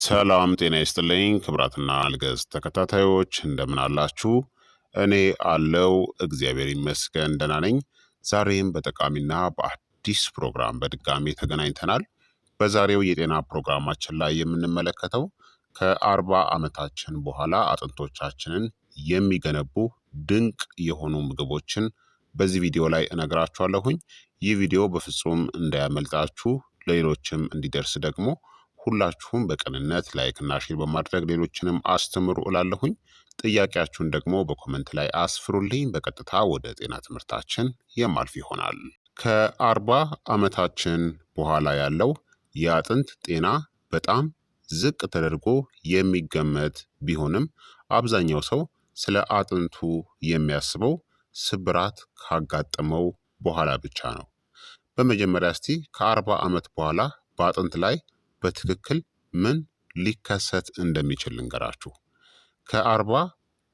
ሰላም ጤና ይስጥልኝ ክብራትና ልገዝ ተከታታዮች እንደምን አላችሁ? እኔ አለው እግዚአብሔር ይመስገን ደህና ነኝ። ዛሬም በጠቃሚና በአዲስ ፕሮግራም በድጋሜ ተገናኝተናል። በዛሬው የጤና ፕሮግራማችን ላይ የምንመለከተው ከ40 ዓመታችን በኋላ አጥንቶቻችንን የሚገነቡ ድንቅ የሆኑ ምግቦችን በዚህ ቪዲዮ ላይ እነግራችኋለሁኝ። ይህ ቪዲዮ በፍጹም እንዳያመልጣችሁ፣ ለሌሎችም እንዲደርስ ደግሞ ሁላችሁም በቅንነት ላይክ እና ሼር በማድረግ ሌሎችንም አስተምሩ እላለሁኝ። ጥያቄያችሁን ደግሞ በኮመንት ላይ አስፍሩልኝ። በቀጥታ ወደ ጤና ትምህርታችን የማልፍ ይሆናል። ከ40 ዓመታችን በኋላ ያለው የአጥንት ጤና በጣም ዝቅ ተደርጎ የሚገመት ቢሆንም አብዛኛው ሰው ስለ አጥንቱ የሚያስበው ስብራት ካጋጠመው በኋላ ብቻ ነው። በመጀመሪያ እስቲ ከ40 ዓመት በኋላ በአጥንት ላይ በትክክል ምን ሊከሰት እንደሚችል ልንገራችሁ። ከ40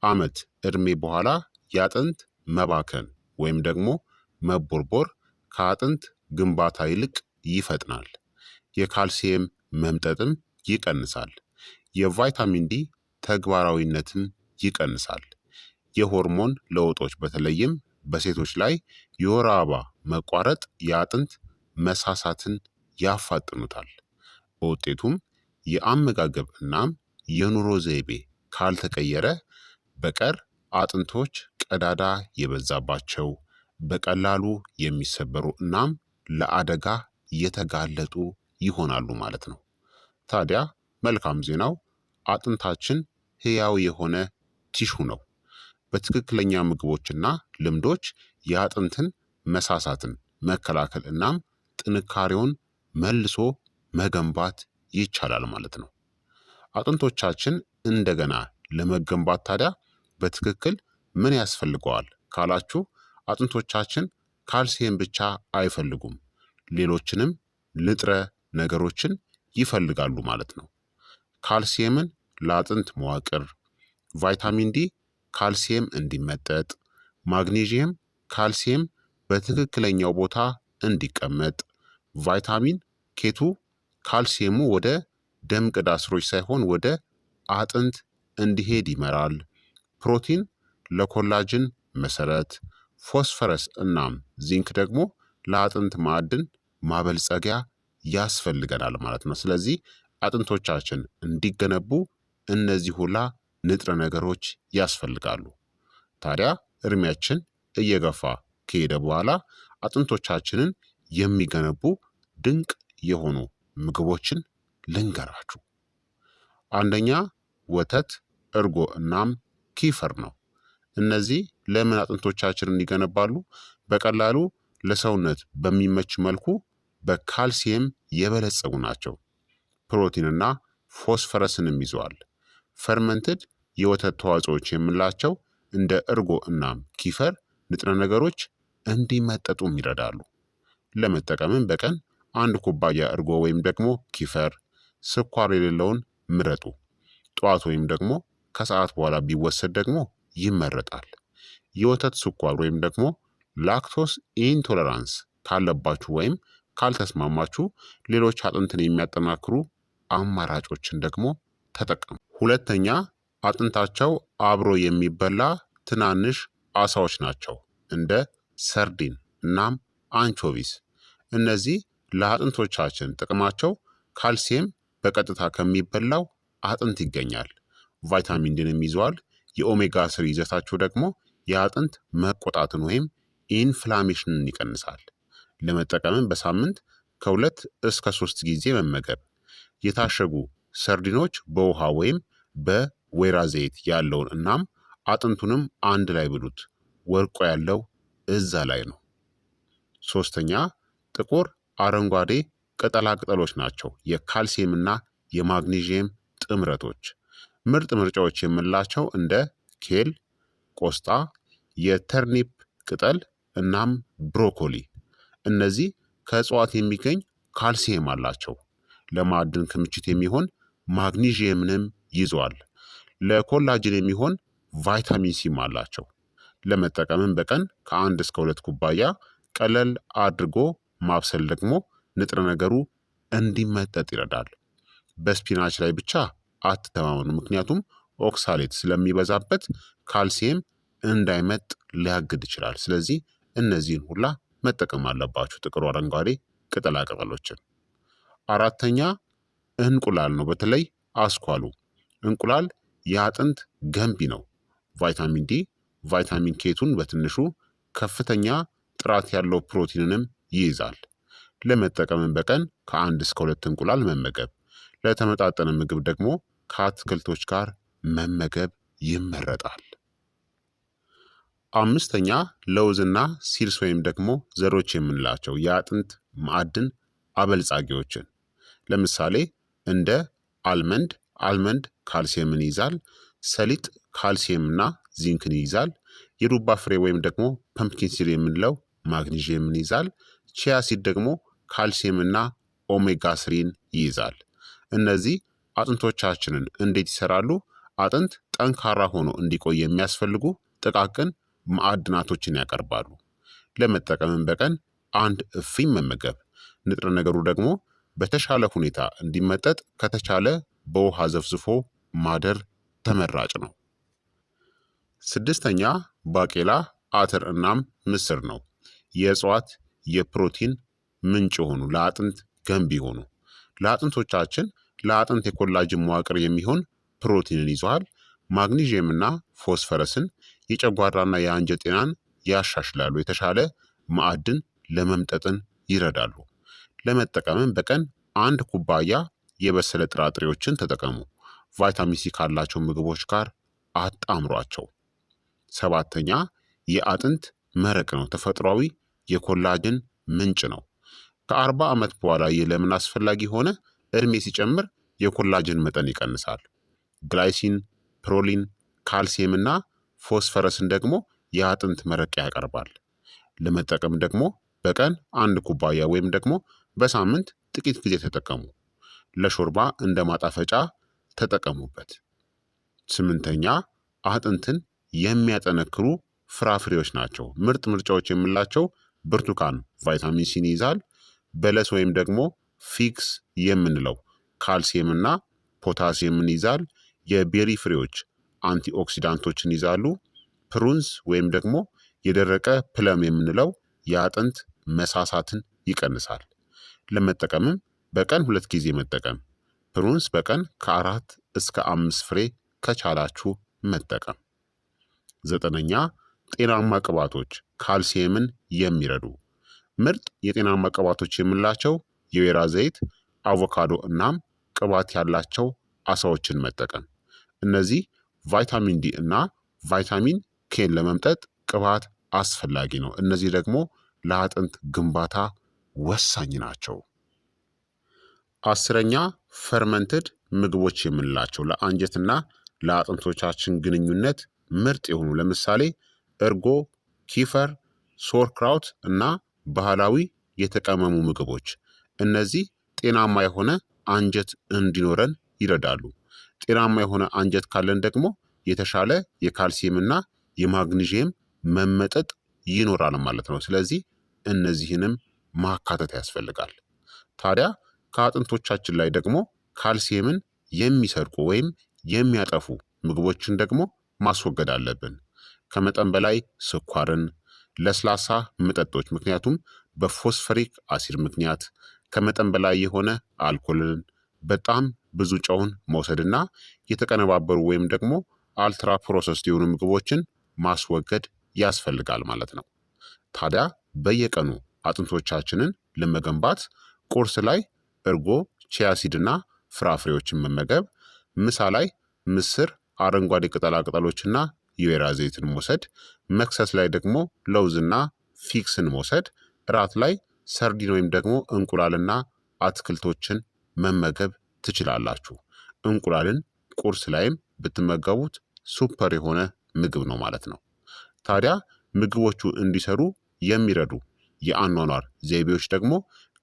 ዓመት ዕድሜ በኋላ የአጥንት መባከን ወይም ደግሞ መቦርቦር ከአጥንት ግንባታ ይልቅ ይፈጥናል። የካልሲየም መምጠጥም ይቀንሳል። የቫይታሚን ዲ ተግባራዊነትም ይቀንሳል። የሆርሞን ለውጦች በተለይም በሴቶች ላይ የወር አበባ መቋረጥ የአጥንት መሳሳትን ያፋጥኑታል። በውጤቱም የአመጋገብ እናም የኑሮ ዘይቤ ካልተቀየረ በቀር አጥንቶች ቀዳዳ የበዛባቸው፣ በቀላሉ የሚሰበሩ እናም ለአደጋ የተጋለጡ ይሆናሉ ማለት ነው። ታዲያ መልካም ዜናው አጥንታችን ሕያው የሆነ ቲሹ ነው። በትክክለኛ ምግቦችና ልምዶች የአጥንትን መሳሳትን መከላከል እናም ጥንካሬውን መልሶ መገንባት ይቻላል ማለት ነው። አጥንቶቻችን እንደገና ለመገንባት ታዲያ በትክክል ምን ያስፈልገዋል ካላችሁ፣ አጥንቶቻችን ካልሲየም ብቻ አይፈልጉም፣ ሌሎችንም ንጥረ ነገሮችን ይፈልጋሉ ማለት ነው። ካልሲየምን ለአጥንት መዋቅር፣ ቫይታሚን ዲ ካልሲየም እንዲመጠጥ፣ ማግኔዥየም ካልሲየም በትክክለኛው ቦታ እንዲቀመጥ፣ ቫይታሚን ኬቱ ካልሲየሙ ወደ ደም ቅዳ ስሮች ሳይሆን ወደ አጥንት እንዲሄድ ይመራል። ፕሮቲን ለኮላጅን መሰረት፣ ፎስፈረስ እናም ዚንክ ደግሞ ለአጥንት ማዕድን ማበልጸጊያ ያስፈልገናል ማለት ነው። ስለዚህ አጥንቶቻችን እንዲገነቡ እነዚህ ሁላ ንጥረ ነገሮች ያስፈልጋሉ። ታዲያ እድሜያችን እየገፋ ከሄደ በኋላ አጥንቶቻችንን የሚገነቡ ድንቅ የሆኑ ምግቦችን ልንገራችሁ። አንደኛ ወተት፣ እርጎ እናም ኪፈር ነው። እነዚህ ለምን አጥንቶቻችንን ይገነባሉ? በቀላሉ ለሰውነት በሚመች መልኩ በካልሲየም የበለጸጉ ናቸው። ፕሮቲንና ፎስፈረስንም ይዘዋል። ፈርመንትድ የወተት ተዋጽኦች የምንላቸው እንደ እርጎ እናም ኪፈር ንጥረ ነገሮች እንዲመጠጡም ይረዳሉ። ለመጠቀምም በቀን 1 ኩባያ እርጎ ወይም ደግሞ ኪፈር፣ ስኳር የሌለውን ምረጡ። ጠዋት ወይም ደግሞ ከሰዓት በኋላ ቢወሰድ ደግሞ ይመረጣል። የወተት ስኳር ወይም ደግሞ ላክቶስ ኢንቶለራንስ ካለባችሁ ወይም ካልተስማማችሁ ሌሎች አጥንትን የሚያጠናክሩ አማራጮችን ደግሞ ተጠቀሙ። ሁለተኛ አጥንታቸው አብሮ የሚበላ ትናንሽ አሳዎች ናቸው፣ እንደ ሰርዲን እናም አንቾቪስ። እነዚህ ለአጥንቶቻችን ጥቅማቸው ካልሲየም በቀጥታ ከሚበላው አጥንት ይገኛል። ቫይታሚን ዲንም ይዘዋል። የኦሜጋ ስሪ ይዘታቸው ደግሞ የአጥንት መቆጣትን ወይም ኢንፍላሜሽንን ይቀንሳል። ለመጠቀምም በሳምንት ከ2 እስከ 3 ጊዜ መመገብ። የታሸጉ ሰርዲኖች በውሃ ወይም በወይራ ዘይት ያለውን እናም አጥንቱንም አንድ ላይ ብሉት። ወርቆ ያለው እዛ ላይ ነው። ሶስተኛ ጥቁር አረንጓዴ ቅጠላ ቅጠሎች ናቸው፣ የካልሲየምና የማግኔዥየም ጥምረቶች። ምርጥ ምርጫዎች የምንላቸው እንደ ኬል፣ ቆስጣ፣ የተርኒፕ ቅጠል እናም ብሮኮሊ። እነዚህ ከእጽዋት የሚገኝ ካልሲየም አላቸው። ለማዕድን ክምችት የሚሆን ማግኒዥየምንም ይዘዋል። ለኮላጅን የሚሆን ቫይታሚን ሲም አላቸው። ለመጠቀምም በቀን ከ1 እስከ 2 ኩባያ ቀለል አድርጎ ማብሰል ደግሞ ንጥረ ነገሩ እንዲመጠጥ ይረዳል። በስፒናች ላይ ብቻ አትተማመኑ። ምክንያቱም ኦክሳሌት ስለሚበዛበት ካልሲየም እንዳይመጥ ሊያግድ ይችላል። ስለዚህ እነዚህን ሁላ መጠቀም አለባችሁ፣ ጥቁር አረንጓዴ ቅጠላ ቅጠሎችን። አራተኛ እንቁላል ነው። በተለይ አስኳሉ እንቁላል የአጥንት ገንቢ ነው። ቫይታሚን ዲ፣ ቫይታሚን ኬቱን በትንሹ ከፍተኛ ጥራት ያለው ፕሮቲንንም ይይዛል። ለመጠቀምም በቀን ከ1 እስከ 2 እንቁላል መመገብ፣ ለተመጣጠነ ምግብ ደግሞ ከአትክልቶች ጋር መመገብ ይመረጣል። አምስተኛ ለውዝና ሲርስ ወይም ደግሞ ዘሮች የምንላቸው የአጥንት ማዕድን አበልጻጊዎችን ለምሳሌ እንደ አልመንድ ካልሲየምን ይይዛል። ሰሊጥ ካልሲየምና ዚንክን ይይዛል። የዱባ ፍሬ ወይም ደግሞ ፐምፕኪን ሲድ የምንለው ማግኒዥየምን ይይዛል። ቺያ ሲድ ደግሞ ካልሲየምና ኦሜጋ ስሪን ይይዛል። እነዚህ አጥንቶቻችንን እንዴት ይሰራሉ? አጥንት ጠንካራ ሆኖ እንዲቆይ የሚያስፈልጉ ጥቃቅን ማዕድናቶችን ያቀርባሉ። ለመጠቀምም በቀን 1 እፍኝ መመገብ፣ ንጥረ ነገሩ ደግሞ በተሻለ ሁኔታ እንዲመጠጥ ከተቻለ በውሃ ዘፍዝፎ ማደር ተመራጭ ነው። ስድስተኛ ባቄላ፣ አተር እናም ምስር ነው። የእጽዋት የፕሮቲን ምንጭ የሆኑ ለአጥንት ገንቢ የሆኑ ለአጥንቶቻችን ለአጥንት የኮላጅን መዋቅር የሚሆን ፕሮቲንን ይዘዋል። ማግኒዥየምና ፎስፈረስን የጨጓራና የአንጀት ጤናን ያሻሽላሉ። የተሻለ ማዕድን ለመምጠጥን ይረዳሉ። ለመጠቀምም በቀን 1 ኩባያ የበሰለ ጥራጥሬዎችን ተጠቀሙ። ቫይታሚን ሲ ካላቸው ምግቦች ጋር አጣምሯቸው። ሰባተኛ የአጥንት መረቅ ነው። ተፈጥሯዊ የኮላጅን ምንጭ ነው። ከ40 ዓመት በኋላ ይህ ለምን አስፈላጊ ሆነ? እድሜ ሲጨምር የኮላጅን መጠን ይቀንሳል። ግላይሲን፣ ፕሮሊን፣ ካልሲየም እና ፎስፈረስን ደግሞ የአጥንት መረቅ ያቀርባል። ለመጠቀም ደግሞ በቀን 1 ኩባያ ወይም ደግሞ በሳምንት ጥቂት ጊዜ ተጠቀሙ። ለሾርባ እንደ ማጣፈጫ ተጠቀሙበት። ስምንተኛ አጥንትን የሚያጠነክሩ ፍራፍሬዎች ናቸው። ምርጥ ምርጫዎች የምንላቸው ብርቱካን ቫይታሚን ሲን ይይዛል። በለስ ወይም ደግሞ ፊግስ የምንለው ካልሲየምና ፖታሲየምን ይይዛል። የቤሪ ፍሬዎች አንቲኦክሲዳንቶችን ይዛሉ። ፕሩንስ ወይም ደግሞ የደረቀ ፕለም የምንለው የአጥንት መሳሳትን ይቀንሳል። ለመጠቀምም በቀን 2 ጊዜ መጠቀም። ፕሩንስ በቀን ከ4 እስከ 5 ፍሬ ከቻላችሁ መጠቀም። ዘጠነኛ ጤናማ ቅባቶች ካልሲየምን የሚረዱ ምርጥ የጤናማ ቅባቶች የምንላቸው የወይራ ዘይት፣ አቮካዶ እናም ቅባት ያላቸው አሳዎችን መጠቀም። እነዚህ ቫይታሚን ዲ እና ቫይታሚን ኬን ለመምጠጥ ቅባት አስፈላጊ ነው። እነዚህ ደግሞ ለአጥንት ግንባታ ወሳኝ ናቸው። አስረኛ ፈርመንትድ ምግቦች የምንላቸው ለአንጀትና ለአጥንቶቻችን ግንኙነት ምርጥ የሆኑ ለምሳሌ እርጎ፣ ኪፈር፣ ሶርክራውት እና ባህላዊ የተቀመሙ ምግቦች። እነዚህ ጤናማ የሆነ አንጀት እንዲኖረን ይረዳሉ። ጤናማ የሆነ አንጀት ካለን ደግሞ የተሻለ የካልሲየምና የማግኒዥየም መመጠጥ ይኖራል ማለት ነው። ስለዚህ እነዚህንም ማካተት ያስፈልጋል። ታዲያ ከአጥንቶቻችን ላይ ደግሞ ካልሲየምን የሚሰርቁ ወይም የሚያጠፉ ምግቦችን ደግሞ ማስወገድ አለብን። ከመጠን በላይ ስኳርን፣ ለስላሳ መጠጦች ምክንያቱም በፎስፈሪክ አሲድ ምክንያት ከመጠን በላይ የሆነ አልኮልን፣ በጣም ብዙ ጨውን መውሰድና የተቀነባበሩ ወይም ደግሞ አልትራ ፕሮሰስድ የሆኑ ምግቦችን ማስወገድ ያስፈልጋል ማለት ነው። ታዲያ በየቀኑ አጥንቶቻችንን ለመገንባት ቁርስ ላይ እርጎ፣ ቺያሲድና ፍራፍሬዎችን መመገብ፣ ምሳ ላይ ምስር፣ አረንጓዴ ቅጠላቅጠሎችና የወይራ ዘይትን መውሰድ፣ መክሰስ ላይ ደግሞ ለውዝና ፊግስን መውሰድ፣ እራት ላይ ሰርዲን ወይም ደግሞ እንቁላልና አትክልቶችን መመገብ ትችላላችሁ። እንቁላልን ቁርስ ላይም ብትመገቡት ሱፐር የሆነ ምግብ ነው ማለት ነው። ታዲያ ምግቦቹ እንዲሰሩ የሚረዱ የአኗኗር ዘይቤዎች ደግሞ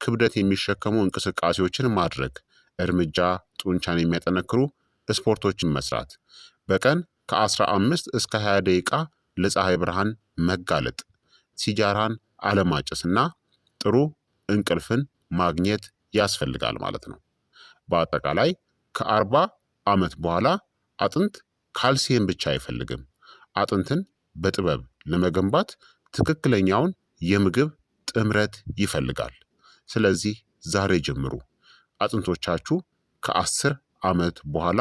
ክብደት የሚሸከሙ እንቅስቃሴዎችን ማድረግ፣ እርምጃ ጡንቻን የሚያጠነክሩ ስፖርቶችን መስራት፣ በቀን ከ15 እስከ 20 ደቂቃ ለፀሐይ ብርሃን መጋለጥ፣ ሲጃራን አለማጨስ እና ጥሩ እንቅልፍን ማግኘት ያስፈልጋል ማለት ነው። በአጠቃላይ ከ40 ዓመት በኋላ አጥንት ካልሲየም ብቻ አይፈልግም። አጥንትን በጥበብ ለመገንባት ትክክለኛውን የምግብ ጥምረት ይፈልጋል። ስለዚህ ዛሬ ጀምሩ። አጥንቶቻችሁ ከ10 ዓመት በኋላ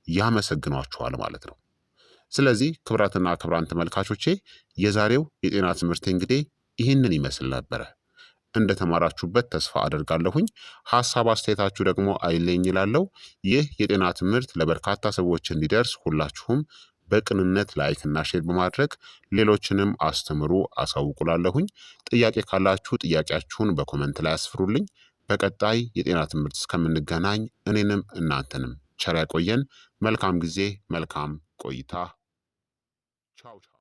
ያመሰግኗችኋል ማለት ነው። ስለዚህ ክቡራትና ክቡራን ተመልካቾቼ የዛሬው የጤና ትምህርት እንግዲህ ይህንን ይመስል ነበረ። እንደተማራችሁበት ተስፋ አደርጋለሁኝ። ሀሳብ አስተያየታችሁ ደግሞ አይለኝ ይላለው። ይህ የጤና ትምህርት ለበርካታ ሰዎች እንዲደርስ ሁላችሁም በቅንነት ላይክና ሼር በማድረግ ሌሎችንም አስተምሩ አሳውቁላለሁኝ። ጥያቄ ካላችሁ ጥያቄያችሁን በኮመንት ላይ አስፍሩልኝ። በቀጣይ የጤና ትምህርት እስከምንገናኝ እኔንም እናንተንም ቸር ያቆየን። መልካም ጊዜ፣ መልካም ቆይታ። ቻው ቻው።